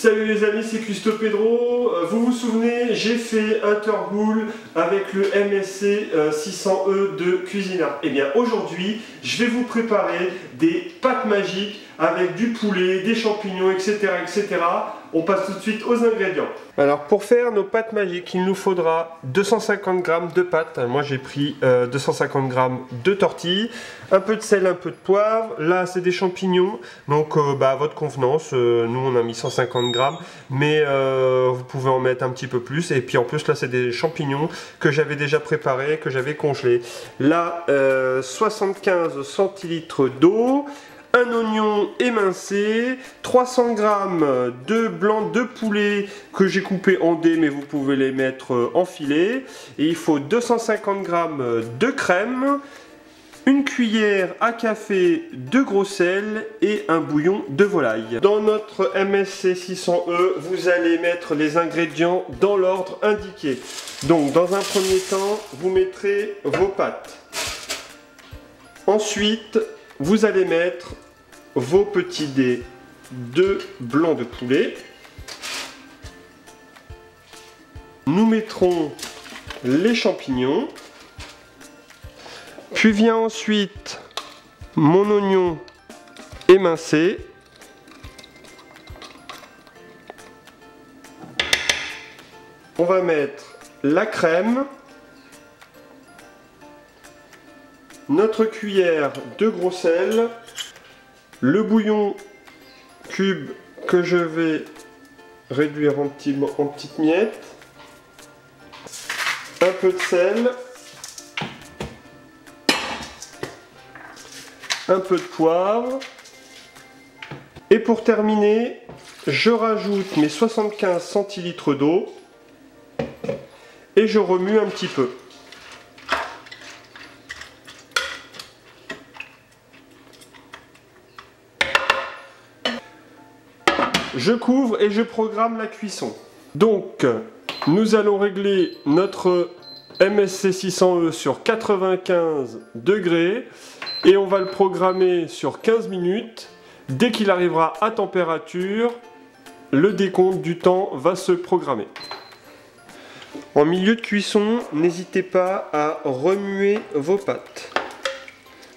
Salut les amis, c'est Custo Pedro. Vous vous souvenez, j'ai fait un turboule avec le MSC 600E de Cuisinart. Et bien aujourd'hui, je vais vous préparer des pâtes magiques avec du poulet, des champignons, etc. etc. On passe tout de suite aux ingrédients. Alors pour faire nos pâtes magiques, il nous faudra 250 g de pâtes. Moi j'ai pris 250 g de tortilles, un peu de sel, un peu de poivre. Là c'est des champignons, donc à votre convenance. Nous on a mis 150 g, mais vous pouvez en mettre un petit peu plus. Et puis en plus là c'est des champignons que j'avais déjà préparés, que j'avais congelés. Là 75 centilitres d'eau. Un oignon émincé, 300 g de blanc de poulet que j'ai coupé en dés, mais vous pouvez les mettre en filet. Et il faut 250 g de crème, une cuillère à café de gros sel et un bouillon de volaille. Dans notre MSC 600E, vous allez mettre les ingrédients dans l'ordre indiqué. Donc dans un premier temps, vous mettrez vos pâtes. Ensuite, vous allez mettre vos petits dés de blanc de poulet. Nous mettrons les champignons. Puis vient ensuite mon oignon émincé. On va mettre la crème. Notre cuillère de gros sel. Le bouillon cube que je vais réduire en petites miettes. Un peu de sel. Un peu de poivre. Et pour terminer, je rajoute mes 75 centilitres d'eau. Et je remue un petit peu. Je couvre et je programme la cuisson. Donc, nous allons régler notre MSC 600E sur 95 degrés et on va le programmer sur 15 minutes. Dès qu'il arrivera à température, le décompte du temps va se programmer. En milieu de cuisson, n'hésitez pas à remuer vos pâtes.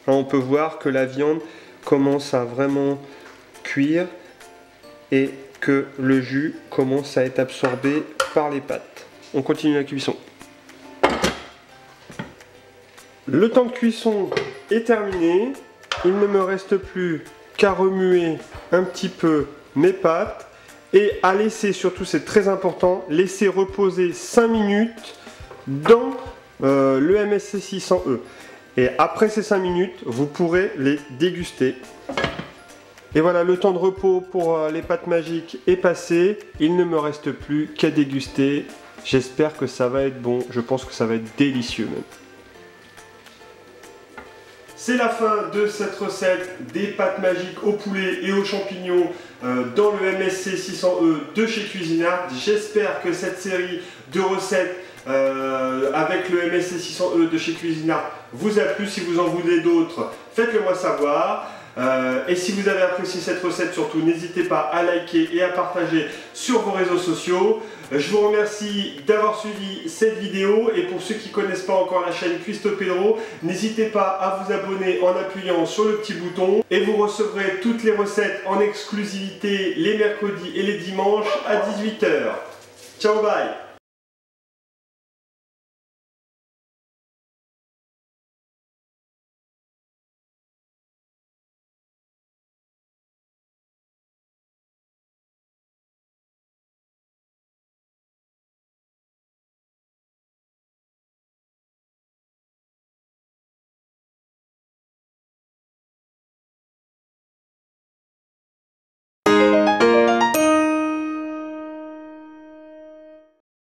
On peut voir que la viande commence à vraiment cuire et que le jus commence à être absorbé par les pâtes. On continue la cuisson. Le temps de cuisson est terminé. Il ne me reste plus qu'à remuer un petit peu mes pâtes et à laisser, surtout c'est très important, laisser reposer 5 minutes dans le MSC 600E. Et après ces 5 minutes, vous pourrez les déguster. Et voilà, le temps de repos pour les pâtes magiques est passé. Il ne me reste plus qu'à déguster. J'espère que ça va être bon. Je pense que ça va être délicieux même. C'est la fin de cette recette des pâtes magiques au poulet et aux champignons dans le MSC 600E de chez Cuisinart. J'espère que cette série de recettes avec le MSC 600E de chez Cuisinart vous a plu. Si vous en voulez d'autres, faites-le moi savoir. Et si vous avez apprécié cette recette, surtout n'hésitez pas à liker et à partager sur vos réseaux sociaux. Je vous remercie d'avoir suivi cette vidéo et pour ceux qui ne connaissent pas encore la chaîne Custo Pedro, n'hésitez pas à vous abonner en appuyant sur le petit bouton et vous recevrez toutes les recettes en exclusivité les mercredis et les dimanches à 18 h. Ciao, bye!